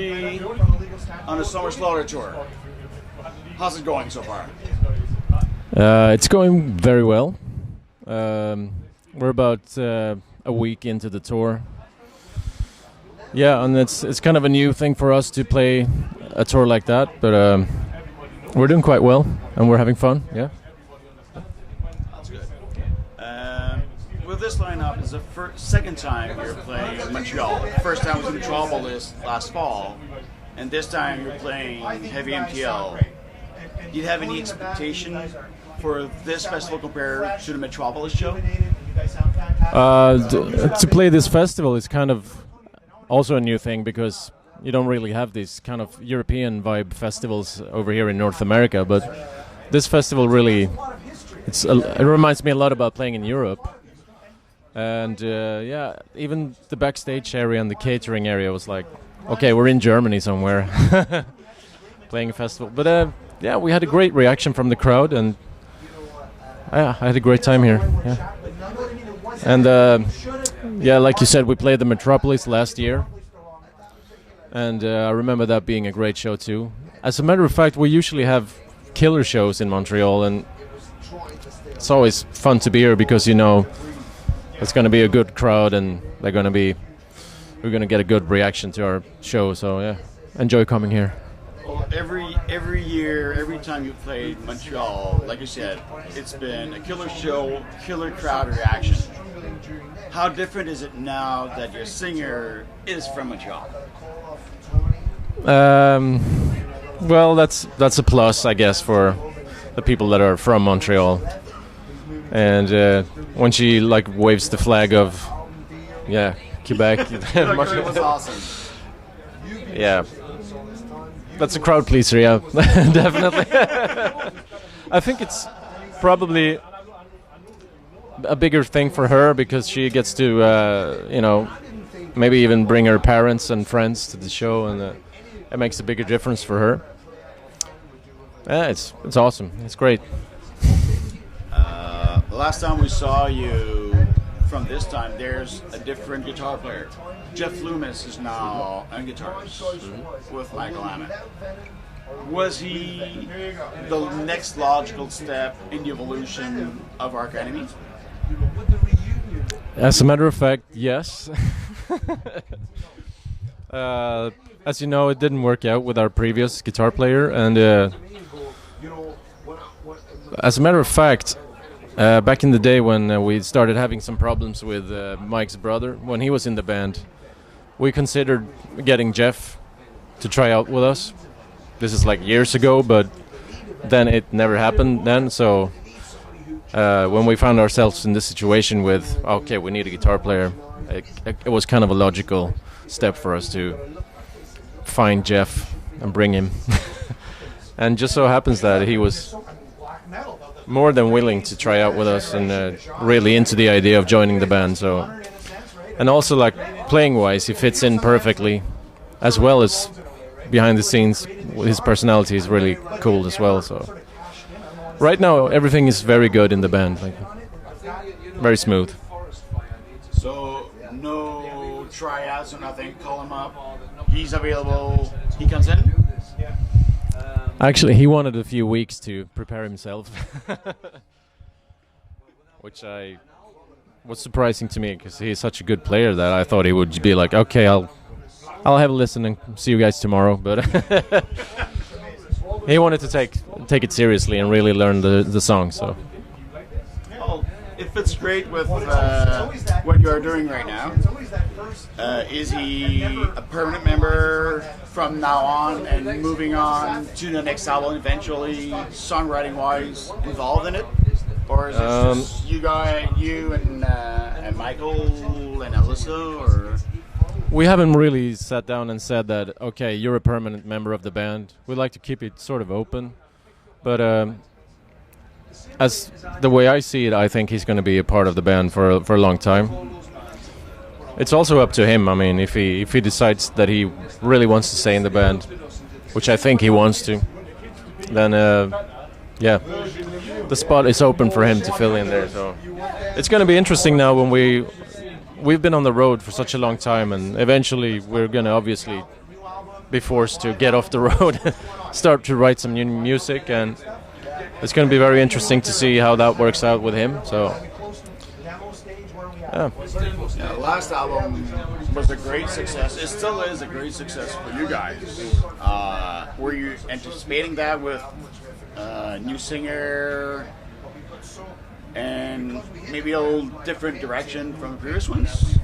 officially on the Summer Slaughter Tour. How's it going so far? It's going very well. We're about a week into the tour. Yeah, and it's kind of a new thing for us to play a tour like that, but we're doing quite well, and we're having fun, yeah. That's good. With this lineup, it's the second time you're playing in Montreal. First time was in Metropolis last fall, and this time you're playing Heavy MTL. Do you have any expectation for this festival compared to the Metropolis show? To play this festival is kind of also a new thing because you don't really have these kind of European vibe festivals over here in North America, but this festival really, it reminds me a lot about playing in Europe. And yeah, even the backstage area and the catering area was like, okay, we're in Germany somewhere playing a festival. But yeah, we had a great reaction from the crowd, and yeah, I had a great time here. Yeah. And yeah, like you said, we played the Metropolis last year, and I remember that being a great show too. As a matter of fact, we usually have killer shows in Montreal, and it's always fun to be here because you know it's going to be a good crowd, and we're going to get a good reaction to our show. So yeah, enjoy coming here. Well, every year, every time you played Montreal, like you said, it's been a killer show, killer crowd reaction. How different is it now that your singer is from Montreal? Well, that's a plus, I guess, for the people that are from Montreal. And when she like waves the flag of, yeah, Quebec, that was awesome. Yeah. That's a crowd pleaser, yeah, definitely. I think it's probably a bigger thing for her because she gets to, you know, maybe even bring her parents and friends to the show, and it makes a bigger difference for her. Yeah, it's awesome. It's great. The last time we saw you from this time, there's a different guitar player. Jeff Loomis is now on guitars with Michael Hammond. Was he the next logical step in the evolution of Arch Enemy? As a matter of fact, yes. As you know, it didn't work out with our previous guitar player, and as a matter of fact, back in the day when we started having some problems with Mike's brother, when he was in the band, we considered getting Jeff to try out with us. This is like years ago, but then it never happened then. So when we found ourselves in this situation with, okay, we need a guitar player, it was kind of a logical step for us to find Jeff and bring him. And just so happens that he was more than willing to try out with us and really into the idea of joining the band. So, and also like playing wise, he fits in perfectly, as well as behind the scenes. His personality is really cool as well. So right now everything is very good in the band, like very smooth. So no tryouts or nothing. Call him up. He's available. He comes in. Actually, he wanted a few weeks to prepare himself, which was surprising to me because he's such a good player that I thought he would be like, okay, I'll have a listen and see you guys tomorrow. But he wanted to take it seriously and really learn the song. So well, it fits great with what you are doing right now. Is he a permanent member from now on and moving on to the next album eventually, songwriting-wise, involved in it? Or is it just you and Michael and Alyssa? Or? We haven't really sat down and said that, okay, you're a permanent member of the band. We'd like to keep it sort of open. But as the way I see it, I think he's going to be a part of the band for a long time. It's also up to him. I mean, if he decides that he really wants to stay in the band, which I think he wants to, then yeah, the spot is open for him to fill in there. So it's going to be interesting now when we've been on the road for such a long time, and eventually we're going to obviously be forced to get off the road, start to write some new music, and it's going to be very interesting to see how that works out with him. So, yeah. Yeah, the last album was a great success. It still is a great success for you guys. Were you anticipating that with new singer and maybe a little different direction from the previous ones?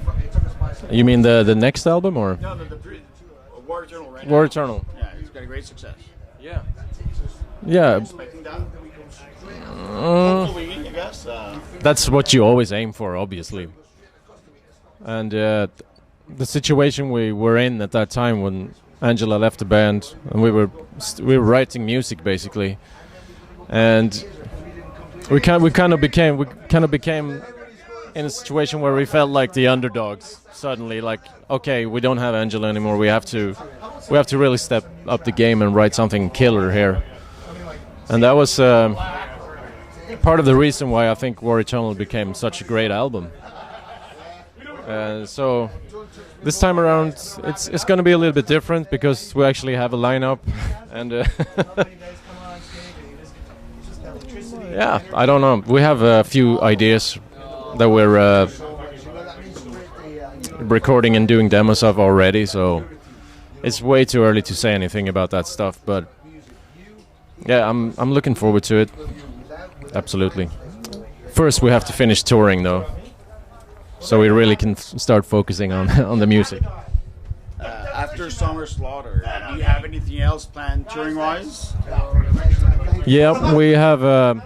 You mean the next album, or? No, the War Eternal right War now. Eternal. Yeah, it's got a great success. Yeah. Yeah. Expecting that? Hopefully, I guess. That's what you always aim for, obviously. And the situation we were in at that time when Angela left the band, and we were writing music basically, and we kind of became in a situation where we felt like the underdogs suddenly. Like, okay, we don't have Angela anymore. We have to really step up the game and write something killer here. And that was part of the reason why I think War Eternal became such a great album. So this time around, it's going to be a little bit different because we actually have a lineup, and yeah, I don't know. We have a few ideas that we're recording and doing demos of already, so it's way too early to say anything about that stuff. But yeah, I'm looking forward to it. Absolutely. First, we have to finish touring, though, so we really can start focusing on the music. After Summer Slaughter, do you have anything else planned touring-wise? Yeah, we have a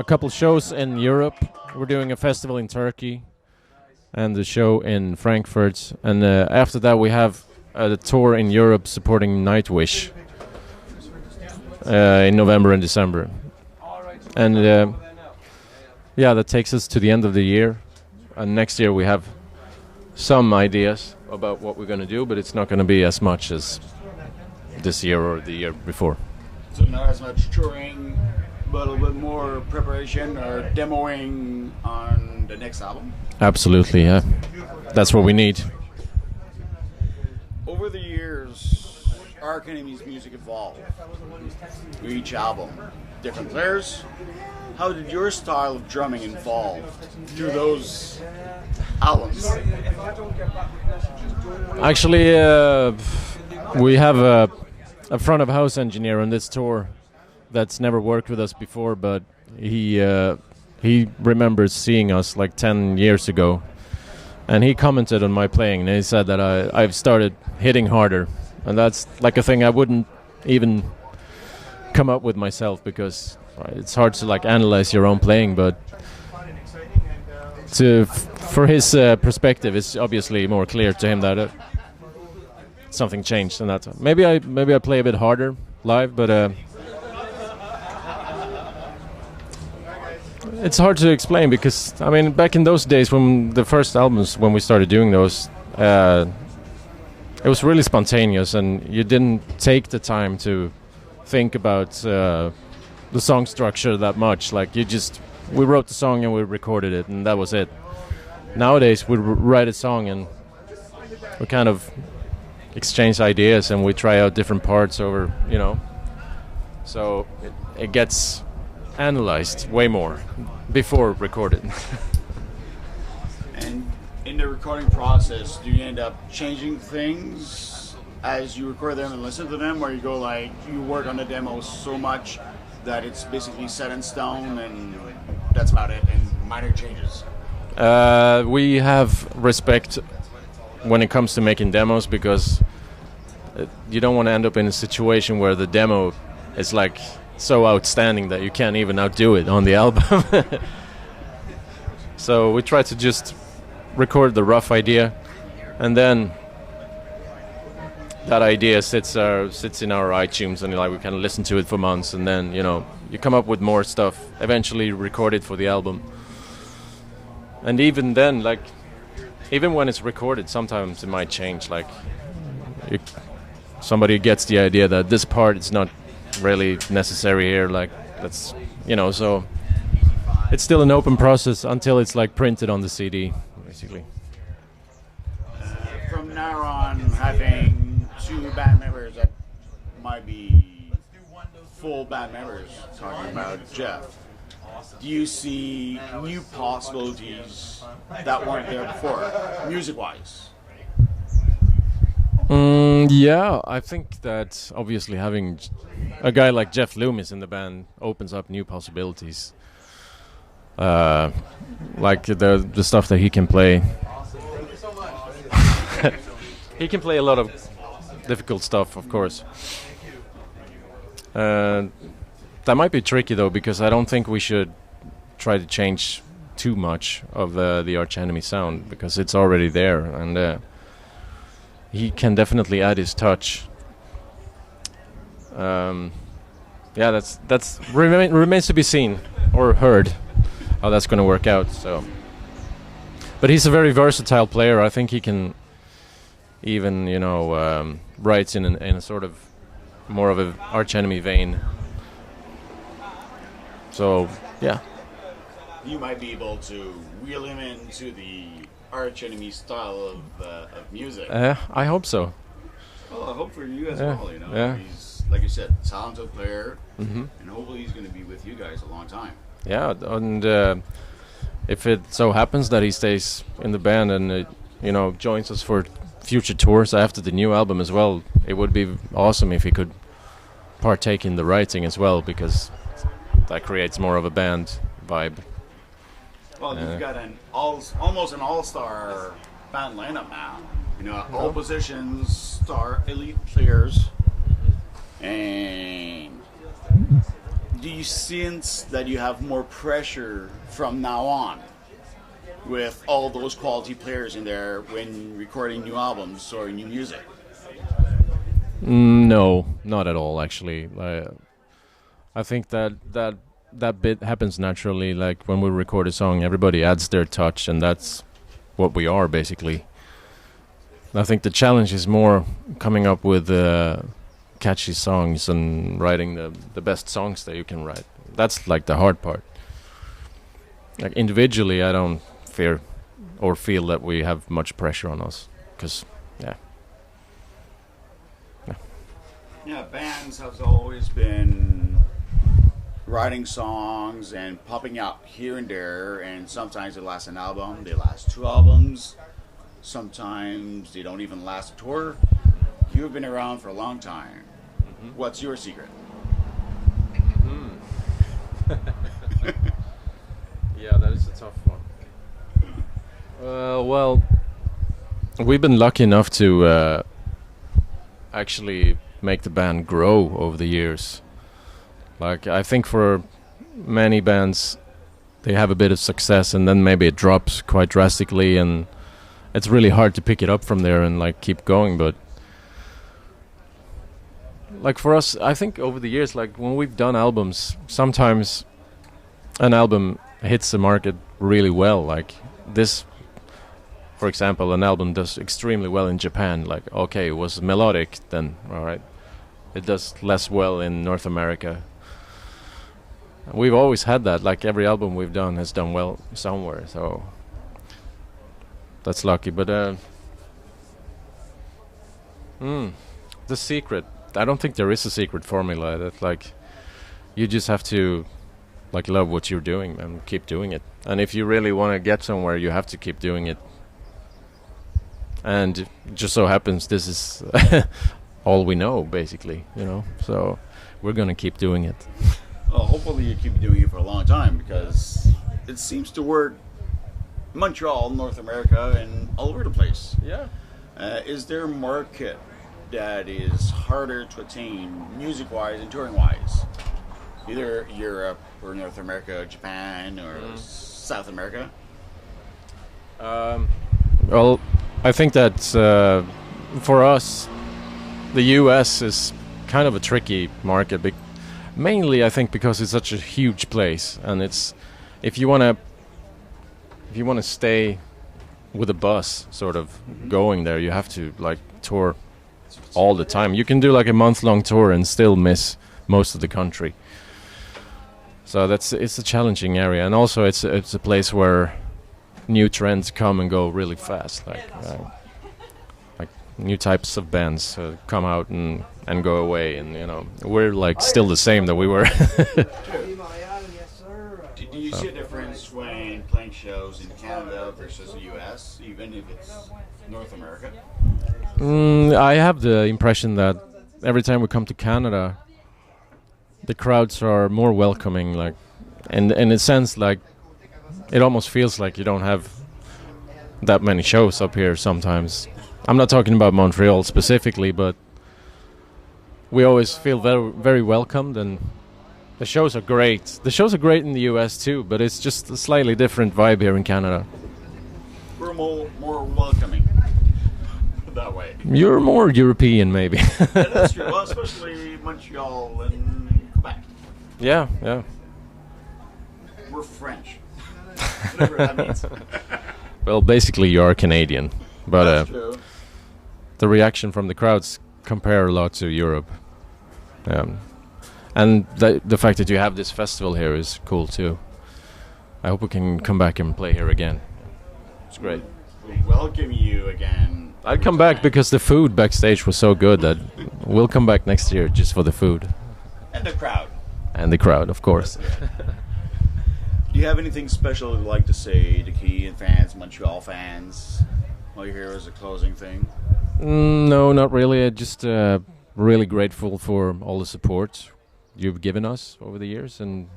couple shows in Europe. We're doing a festival in Turkey and the show in Frankfurt. And after that, we have the tour in Europe supporting Nightwish in November and December. And yeah, that takes us to the end of the year. And next year we have some ideas about what we're going to do, but it's not going to be as much as this year or the year before. So not as much touring, but a little bit more preparation or demoing on the next album? Absolutely, yeah. That's what we need. Over the years, Arc Enemy's music evolved with each album. Different players. How did your style of drumming evolve through those albums? Actually, we have a front of house engineer on this tour that's never worked with us before, but he remembers seeing us like 10 years ago, and he commented on my playing, and he said that I've started hitting harder, and that's like a thing I wouldn't even come up with myself, because it's hard to like analyze your own playing, but for his perspective, it's obviously more clear to him that something changed in that time. Maybe I play a bit harder live, but it's hard to explain, because I mean, back in those days when the first albums, when we started doing those, it was really spontaneous, and you didn't take the time to think about the song structure that much. Like, we wrote the song and we recorded it, and that was it. Nowadays we write a song and we kind of exchange ideas, and we try out different parts over, so it gets analyzed way more before recorded. And in the recording process, do you end up changing things as you record them and listen to them, or you work on the demo so much that it's basically set in stone and that's about it, and minor changes? We have respect when it comes to making demos, because you don't want to end up in a situation where the demo is like so outstanding that you can't even outdo it on the album. So we try to just record the rough idea, and then that idea sits in our iTunes, and we can listen to it for months, and then you come up with more stuff, eventually record it for the album. And even then, even when it's recorded, sometimes it might change. Somebody gets the idea that this part is not really necessary here, that's so it's still an open process until it's printed on the CD, basically. From now on, having two band members that might be full band members, talking about Jeff, do you see new possibilities that weren't there before, music-wise? Yeah, I think that obviously having a guy like Jeff Loomis in the band opens up new possibilities. Like the stuff that he can play. He can play a lot of difficult stuff, of course. That might be tricky though, because I don't think we should try to change too much of the Arch Enemy sound, because it's already there, and he can definitely add his touch. Yeah, that's remains to be seen or heard how that's going to work out. So, but he's a very versatile player. I think he can even, writes in a sort of more of a Arch Enemy vein. So yeah, you might be able to reel him into the Arch Enemy style of music. I hope so. Well, I hope for you as well. Yeah. He's, like you said, talented player, and hopefully he's going to be with you guys a long time. Yeah, and if it so happens that he stays in the band and joins us for future tours after the new album as well, it would be awesome if he could partake in the writing as well, because that creates more of a band vibe. Well, you've got almost an all-star band lineup now. All positions, star elite players. And do you sense that you have more pressure from now on with all those quality players in there when recording new albums or new music? No, not at all, actually. I think that bit happens naturally. Like when we record a song, everybody adds their touch, and that's what we are, basically. I think the challenge is more coming up with catchy songs and writing the best songs that you can write. That's like the hard part. Like individually, I don't fear or feel that we have much pressure on us, because yeah, bands have always been writing songs and popping out here and there, and sometimes they last an album, they last 2 albums, sometimes they don't even last a tour. You've been around for a long time. What's your secret? Yeah, that is a tough one. Well, we've been lucky enough to actually make the band grow over the years. Like, I think for many bands, they have a bit of success and then maybe it drops quite drastically, and it's really hard to pick it up from there and like keep going. But like for us, I think over the years, like when we've done albums, sometimes an album hits the market really well. Like this, for example, an album does extremely well in Japan. Like, okay, it was melodic, then all right, it does less well in North America. We've always had that. Like every album we've done has done well somewhere, so that's lucky. But the secret, I don't think there is a secret formula. That like you just have to like love what you're doing and keep doing it. And if you really want to get somewhere, you have to keep doing it. And it just so happens this is all we know, basically, so we're gonna keep doing it. Well, hopefully you keep doing it for a long time, because it seems to work Montreal, North America, and all over the place. Yeah. Is there a market that is harder to attain music-wise and touring-wise? Either Europe or North America, Japan, or South America? Well, I think that for us, the U.S. is kind of a tricky market. Mainly, I think, because it's such a huge place, and it's if you want to stay with a bus, sort of going there, you have to like tour all the time. You can do like a month-long tour and still miss most of the country. So it's a challenging area, and also it's a place where new trends come and go really fast. Like new types of bands come out and go away, and we're like still the same that we were. Do you see a difference when playing shows in Canada versus the US, even if it's North America? I have the impression that every time we come to Canada, the crowds are more welcoming, like, and in a sense, like, it almost feels like you don't have that many shows up here sometimes. I'm not talking about Montreal specifically, but we always feel very, very welcomed, and the shows are great. The shows are great in the US too, but it's just a slightly different vibe here in Canada. We're more welcoming that way. You're more European, maybe. Yeah, that's true. Well, especially Montreal and Quebec. Yeah, yeah. We're French. Whatever that means. Well, basically you are Canadian, but That's true. the reaction from the crowds compare a lot to Europe. And the fact that you have this festival here is cool too. I hope we can come back and play here again. It's great. We welcome you again. I'd come back because the food backstage was so good that we'll come back next year just for the food. And the crowd. And the crowd, of course. Do you have anything special you'd like to say to Canadian fans, Montreal fans, while you're here as a closing thing? No, not really. I'm just really grateful for all the support you've given us over the years, and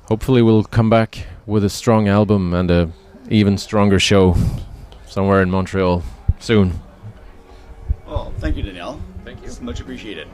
hopefully we'll come back with a strong album and a even stronger show somewhere in Montreal soon. Well, thank you, Danielle. Thank you. It's much appreciated.